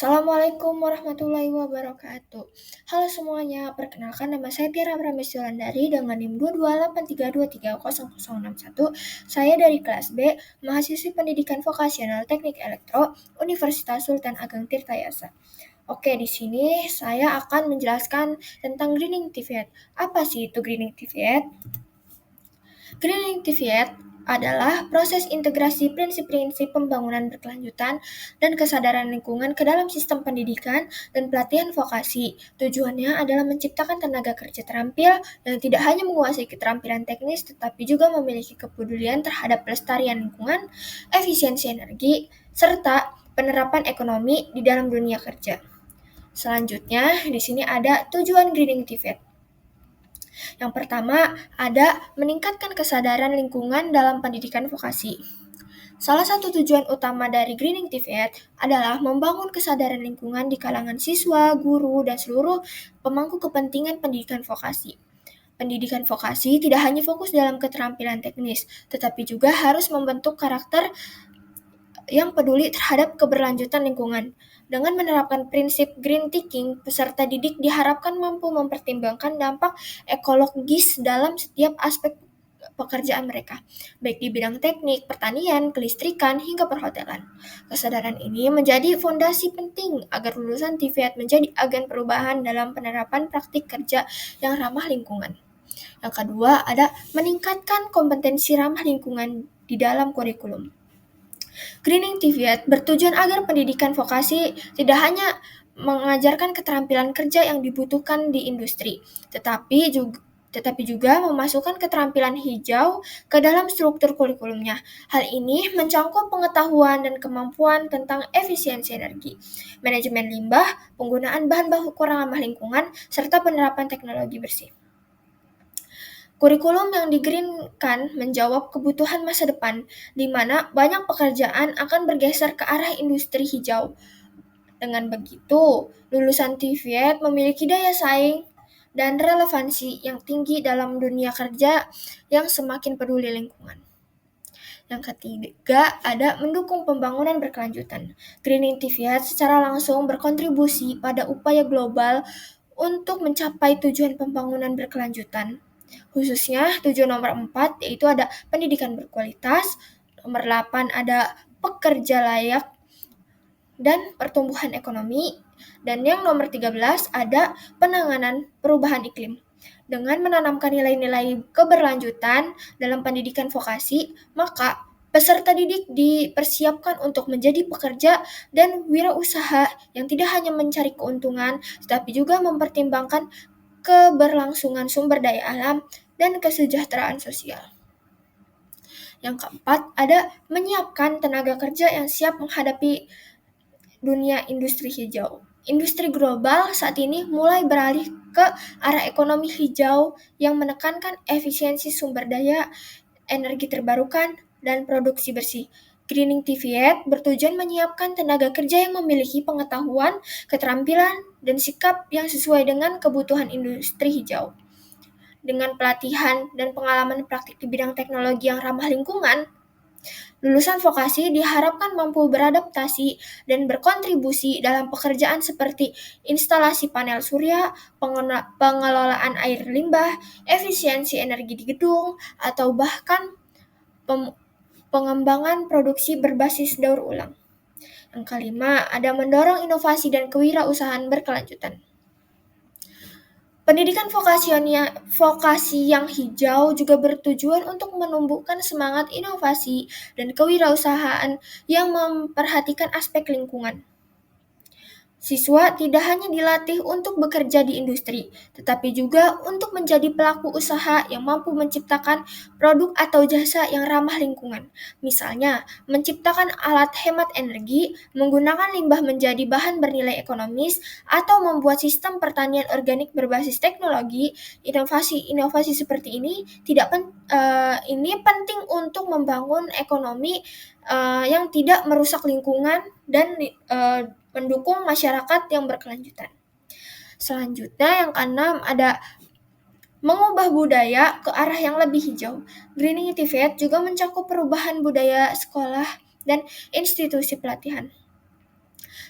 Assalamualaikum warahmatullahi wabarakatuh. Halo semuanya, perkenalkan nama saya Tiara Prameswandari dengan NIM 22832300061. Saya dari kelas B, mahasiswi pendidikan vokasional Teknik Elektro, Universitas Sultan Ageng Tirtayasa. Oke, di sini saya akan menjelaskan tentang Greening Activate. Apa sih itu Greening Activate? Green Activate adalah proses integrasi prinsip-prinsip pembangunan berkelanjutan dan kesadaran lingkungan ke dalam sistem pendidikan dan pelatihan vokasi. Tujuannya adalah menciptakan tenaga kerja terampil yang tidak hanya menguasai keterampilan teknis tetapi juga memiliki kepedulian terhadap pelestarian lingkungan, efisiensi energi, serta penerapan ekonomi di dalam dunia kerja. Selanjutnya, di sini ada tujuan Greening Activate. Yang pertama, ada meningkatkan kesadaran lingkungan dalam pendidikan vokasi. Salah satu tujuan utama dari Greening Activate adalah membangun kesadaran lingkungan di kalangan siswa, guru, dan seluruh pemangku kepentingan pendidikan vokasi. Pendidikan vokasi tidak hanya fokus dalam keterampilan teknis, tetapi juga harus membentuk karakter yang peduli terhadap keberlanjutan lingkungan. Dengan menerapkan prinsip green thinking, peserta didik diharapkan mampu mempertimbangkan dampak ekologis dalam setiap aspek pekerjaan mereka, baik di bidang teknik, pertanian, kelistrikan, hingga perhotelan. Kesadaran ini menjadi fondasi penting agar lulusan TVET menjadi agen perubahan dalam penerapan praktik kerja yang ramah lingkungan. Yang kedua, ada meningkatkan kompetensi ramah lingkungan di dalam kurikulum. Greening TVET bertujuan agar pendidikan vokasi tidak hanya mengajarkan keterampilan kerja yang dibutuhkan di industri, tetapi juga memasukkan keterampilan hijau ke dalam struktur kurikulumnya. Hal ini mencangkup pengetahuan dan kemampuan tentang efisiensi energi, manajemen limbah, penggunaan bahan baku ramah lingkungan, serta penerapan teknologi bersih. Kurikulum yang di-green-kan menjawab kebutuhan masa depan, di mana banyak pekerjaan akan bergeser ke arah industri hijau. Dengan begitu, lulusan TVET memiliki daya saing dan relevansi yang tinggi dalam dunia kerja yang semakin peduli lingkungan. Yang ketiga, ada mendukung pembangunan berkelanjutan. Greening TVET secara langsung berkontribusi pada upaya global untuk mencapai tujuan pembangunan berkelanjutan. Khususnya tujuan nomor 4 yaitu ada pendidikan berkualitas, nomor 8 ada pekerja layak dan pertumbuhan ekonomi, dan yang nomor 13 ada penanganan perubahan iklim. Dengan menanamkan nilai-nilai keberlanjutan dalam pendidikan vokasi, maka peserta didik dipersiapkan untuk menjadi pekerja dan wirausaha yang tidak hanya mencari keuntungan, tetapi juga mempertimbangkan keberlangsungan sumber daya alam, dan kesejahteraan sosial. Yang keempat, ada menyiapkan tenaga kerja yang siap menghadapi dunia industri hijau. Industri global saat ini mulai beralih ke arah ekonomi hijau yang menekankan efisiensi sumber daya, energi terbarukan, dan produksi bersih. Greening TVET bertujuan menyiapkan tenaga kerja yang memiliki pengetahuan, keterampilan, dan sikap yang sesuai dengan kebutuhan industri hijau. Dengan pelatihan dan pengalaman praktik di bidang teknologi yang ramah lingkungan, lulusan vokasi diharapkan mampu beradaptasi dan berkontribusi dalam pekerjaan seperti instalasi panel surya, pengelolaan air limbah, efisiensi energi di gedung, atau bahkan pengembangan produksi berbasis daur ulang. Yang kelima, ada mendorong inovasi dan kewirausahaan berkelanjutan. Pendidikan vokasi yang hijau juga bertujuan untuk menumbuhkan semangat inovasi dan kewirausahaan yang memperhatikan aspek lingkungan. Siswa tidak hanya dilatih untuk bekerja di industri, tetapi juga untuk menjadi pelaku usaha yang mampu menciptakan produk atau jasa yang ramah lingkungan. Misalnya, menciptakan alat hemat energi, menggunakan limbah menjadi bahan bernilai ekonomis, atau membuat sistem pertanian organik berbasis teknologi. Inovasi seperti ini ini penting untuk membangun ekonomi yang tidak merusak lingkungan dan mendukung masyarakat yang berkelanjutan. Selanjutnya yang keenam ada mengubah budaya ke arah yang lebih hijau. Greening TVET juga mencakup perubahan budaya sekolah dan institusi pelatihan.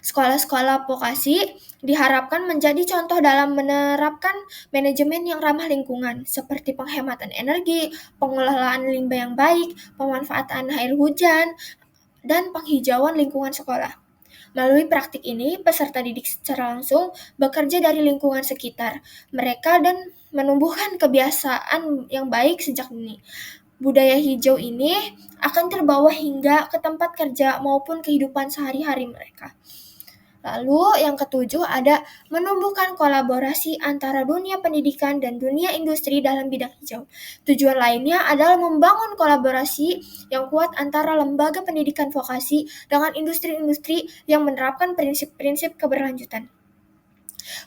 Sekolah-sekolah vokasi diharapkan menjadi contoh dalam menerapkan manajemen yang ramah lingkungan, seperti penghematan energi, pengelolaan limbah yang baik, pemanfaatan air hujan, dan penghijauan lingkungan sekolah. Melalui praktik ini, peserta didik secara langsung bekerja dari lingkungan sekitar mereka dan menumbuhkan kebiasaan yang baik sejak dini. Budaya hijau ini akan terbawa hingga ke tempat kerja maupun kehidupan sehari-hari mereka. Lalu yang ketujuh ada menumbuhkan kolaborasi antara dunia pendidikan dan dunia industri dalam bidang hijau. Tujuan lainnya adalah membangun kolaborasi yang kuat antara lembaga pendidikan vokasi dengan industri-industri yang menerapkan prinsip-prinsip keberlanjutan.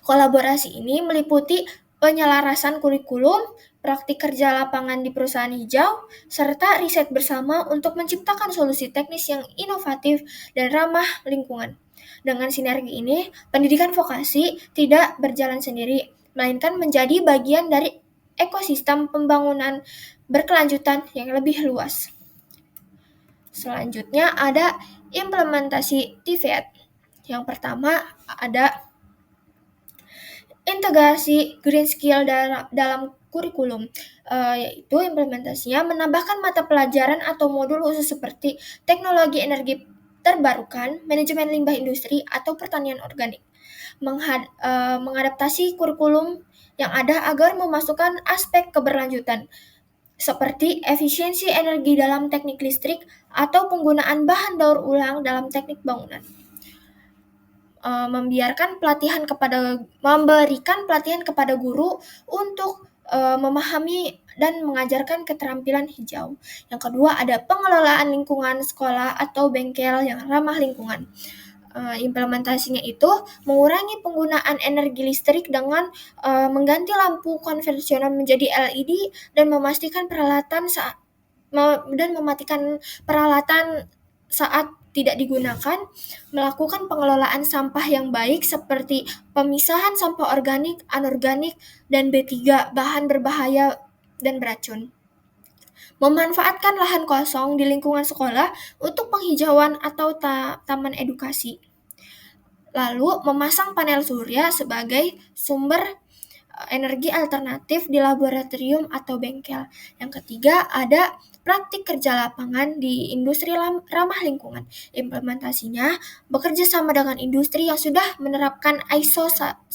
Kolaborasi ini meliputi penyelarasan kurikulum, praktik kerja lapangan di perusahaan hijau, serta riset bersama untuk menciptakan solusi teknis yang inovatif dan ramah lingkungan. Dengan sinergi ini, pendidikan vokasi tidak berjalan sendiri, melainkan menjadi bagian dari ekosistem pembangunan berkelanjutan yang lebih luas. Selanjutnya ada implementasi TVET. Yang pertama ada integrasi green skill dalam kurikulum, yaitu implementasinya menambahkan mata pelajaran atau modul khusus seperti teknologi energi terbarukan, manajemen limbah industri, atau pertanian organik. Mengadaptasi kurikulum yang ada agar memasukkan aspek keberlanjutan seperti efisiensi energi dalam teknik listrik atau penggunaan bahan daur ulang dalam teknik bangunan. Memberikan pelatihan kepada guru untuk memahami dan mengajarkan keterampilan hijau. Yang kedua ada pengelolaan lingkungan sekolah atau bengkel yang ramah lingkungan. Implementasinya itu mengurangi penggunaan energi listrik dengan mengganti lampu konvensional menjadi LED dan mematikan peralatan saat tidak digunakan, melakukan pengelolaan sampah yang baik seperti pemisahan sampah organik, anorganik, dan B3 bahan berbahaya dan beracun. Memanfaatkan lahan kosong di lingkungan sekolah untuk penghijauan atau taman edukasi. Lalu memasang panel surya sebagai sumber energi alternatif di laboratorium atau bengkel. Yang ketiga ada praktik kerja lapangan di industri ramah lingkungan. Implementasinya bekerja sama dengan industri yang sudah menerapkan ISO 14001,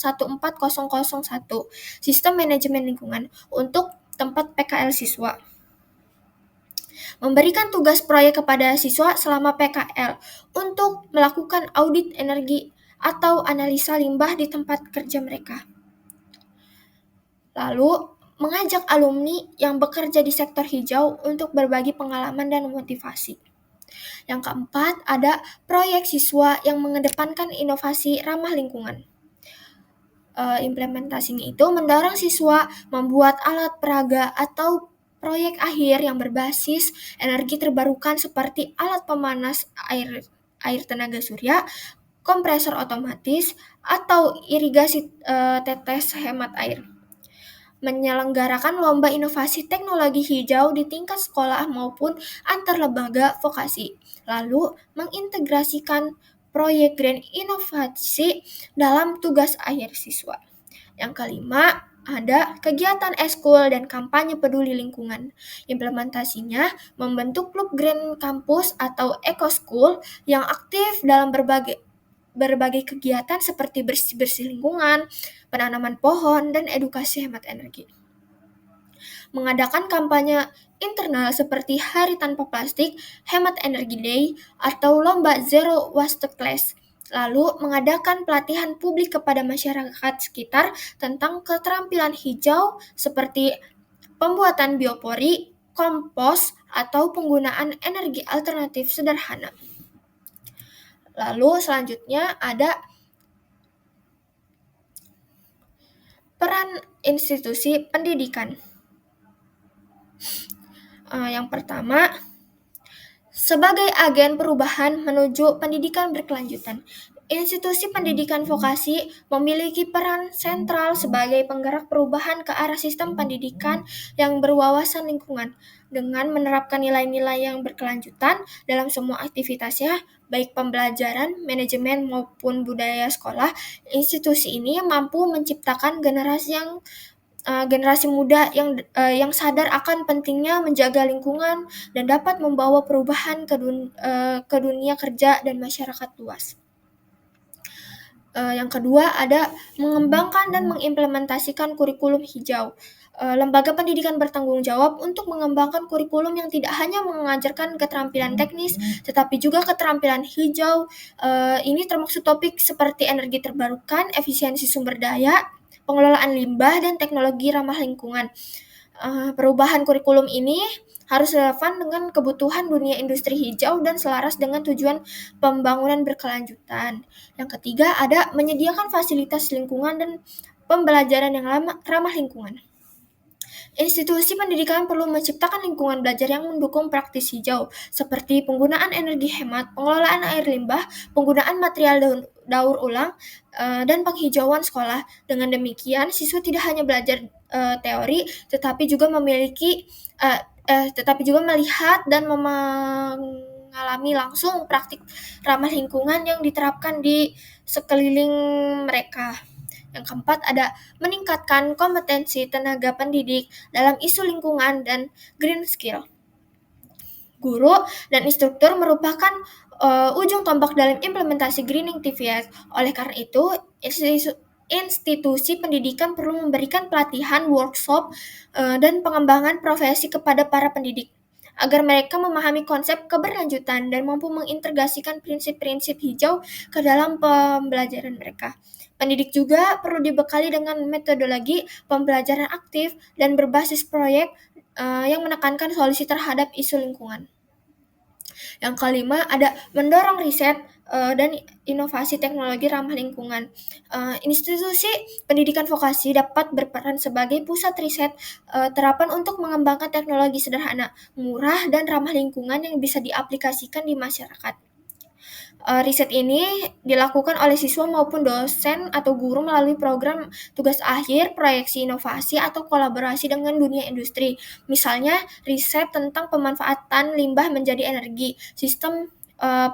Sistem Manajemen Lingkungan, untuk tempat PKL siswa. Memberikan tugas proyek kepada siswa selama PKL untuk melakukan audit energi atau analisa limbah di tempat kerja mereka. Lalu, mengajak alumni yang bekerja di sektor hijau untuk berbagi pengalaman dan motivasi. Yang keempat, ada proyek siswa yang mengedepankan inovasi ramah lingkungan. Implementasinya itu mendorong siswa membuat alat peraga atau proyek akhir yang berbasis energi terbarukan seperti alat pemanas air tenaga surya, kompresor otomatis, atau irigasi tetes hemat air. Menyelenggarakan lomba inovasi teknologi hijau di tingkat sekolah maupun antar lembaga vokasi. Lalu, mengintegrasikan proyek green inovasi dalam tugas akhir siswa. Yang kelima, ada kegiatan eskul dan kampanye peduli lingkungan. Implementasinya membentuk klub Green Campus atau Eco School yang aktif dalam berbagai kegiatan seperti bersih-bersih lingkungan, penanaman pohon, dan edukasi hemat energi. Mengadakan kampanye internal seperti Hari Tanpa Plastik, Hemat Energi Day, atau Lomba Zero Waste Class. Lalu mengadakan pelatihan publik kepada masyarakat sekitar tentang keterampilan hijau seperti pembuatan biopori, kompos, atau penggunaan energi alternatif sederhana. Lalu selanjutnya ada peran institusi pendidikan. Yang pertama, sebagai agen perubahan menuju pendidikan berkelanjutan. Institusi pendidikan vokasi memiliki peran sentral sebagai penggerak perubahan ke arah sistem pendidikan yang berwawasan lingkungan. Dengan menerapkan nilai-nilai yang berkelanjutan dalam semua aktivitasnya, baik pembelajaran, manajemen, maupun budaya sekolah, institusi ini mampu menciptakan generasi muda yang sadar akan pentingnya menjaga lingkungan dan dapat membawa perubahan ke dunia kerja dan masyarakat luas. Yang kedua ada mengembangkan dan mengimplementasikan kurikulum hijau. Lembaga pendidikan bertanggung jawab untuk mengembangkan kurikulum yang tidak hanya mengajarkan keterampilan teknis, tetapi juga keterampilan hijau. Ini termasuk topik seperti energi terbarukan, efisiensi sumber daya, pengelolaan limbah, dan teknologi ramah lingkungan. Perubahan kurikulum ini harus relevan dengan kebutuhan dunia industri hijau dan selaras dengan tujuan pembangunan berkelanjutan. Yang ketiga ada menyediakan fasilitas lingkungan dan pembelajaran yang ramah lingkungan. Institusi pendidikan perlu menciptakan lingkungan belajar yang mendukung praktis hijau, seperti penggunaan energi hemat, pengelolaan air limbah, penggunaan material daur ulang, dan penghijauan sekolah. Dengan demikian, siswa tidak hanya belajar teori, tetapi juga melihat dan mengalami langsung praktik ramah lingkungan yang diterapkan di sekeliling mereka. Yang keempat ada meningkatkan kompetensi tenaga pendidik dalam isu lingkungan dan green skill. Guru dan instruktur merupakan ujung tombak dalam implementasi greening TVS. Oleh karena itu, institusi pendidikan perlu memberikan pelatihan, workshop, dan pengembangan profesi kepada para pendidik agar mereka memahami konsep keberlanjutan dan mampu mengintegrasikan prinsip-prinsip hijau ke dalam pembelajaran mereka. Pendidik juga perlu dibekali dengan metodologi pembelajaran aktif dan berbasis proyek yang menekankan solusi terhadap isu lingkungan. Yang kelima ada mendorong riset dan inovasi teknologi ramah lingkungan. Institusi pendidikan vokasi dapat berperan sebagai pusat riset terapan untuk mengembangkan teknologi sederhana, murah, dan ramah lingkungan yang bisa diaplikasikan di masyarakat. Riset ini dilakukan oleh siswa maupun dosen atau guru melalui program tugas akhir, proyeksi inovasi, atau kolaborasi dengan dunia industri. Misalnya, riset tentang pemanfaatan limbah menjadi energi, sistem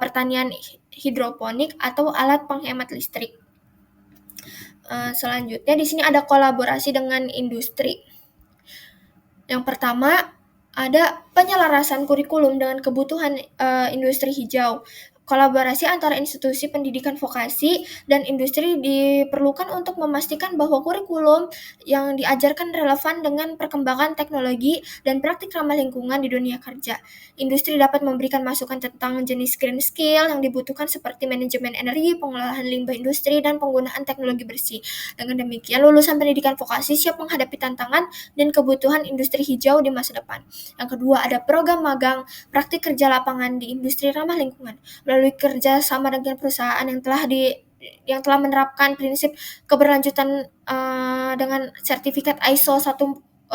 pertanian hidroponik, atau alat penghemat listrik. Selanjutnya, di sini ada kolaborasi dengan industri. Yang pertama, ada penyelarasan kurikulum dengan kebutuhan industri hijau. Kolaborasi antara institusi pendidikan vokasi dan industri diperlukan untuk memastikan bahwa kurikulum yang diajarkan relevan dengan perkembangan teknologi dan praktik ramah lingkungan di dunia kerja. Industri dapat memberikan masukan tentang jenis green skill yang dibutuhkan seperti manajemen energi, pengelolaan limbah industri, dan penggunaan teknologi bersih. Dengan demikian, lulusan pendidikan vokasi siap menghadapi tantangan dan kebutuhan industri hijau di masa depan. Yang kedua, ada program magang praktik kerja lapangan di industri ramah lingkungan. Melalui kerja sama dengan perusahaan yang telah menerapkan prinsip keberlanjutan dengan sertifikat ISO 14001,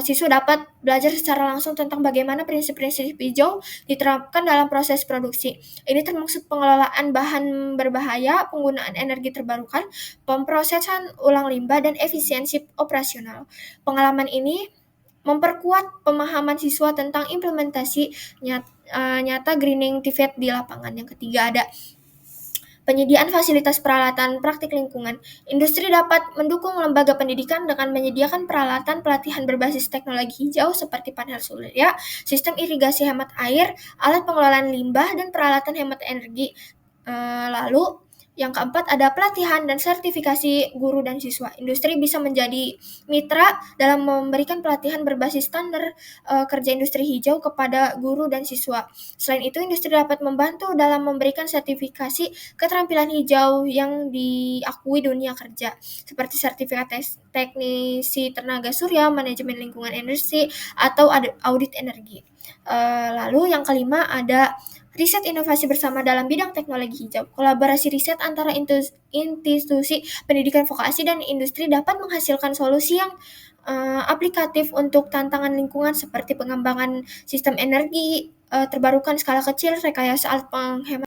siswa dapat belajar secara langsung tentang bagaimana prinsip-prinsip hijau diterapkan dalam proses produksi. Ini termasuk pengelolaan bahan berbahaya, penggunaan energi terbarukan, pemrosesan ulang limbah, dan efisiensi operasional. Pengalaman ini memperkuat pemahaman siswa tentang implementasi nyata greening TVET di lapangan. Yang ketiga ada penyediaan fasilitas peralatan praktik lingkungan. Industri dapat mendukung lembaga pendidikan dengan menyediakan peralatan pelatihan berbasis teknologi hijau seperti panel surya, sistem irigasi hemat air, alat pengelolaan limbah, dan peralatan hemat energi. Lalu yang keempat ada pelatihan dan sertifikasi guru dan siswa. Industri bisa menjadi mitra dalam memberikan pelatihan berbasis standar kerja industri hijau kepada guru dan siswa. Selain itu, industri dapat membantu dalam memberikan sertifikasi keterampilan hijau yang diakui dunia kerja, seperti sertifikat teknisi tenaga surya, manajemen lingkungan energi, atau audit energi. Lalu yang kelima ada riset inovasi bersama dalam bidang teknologi hijau. Kolaborasi riset antara institusi pendidikan vokasi dan industri dapat menghasilkan solusi yang aplikatif untuk tantangan lingkungan seperti pengembangan sistem energi terbarukan skala kecil, rekayasa alat penghemat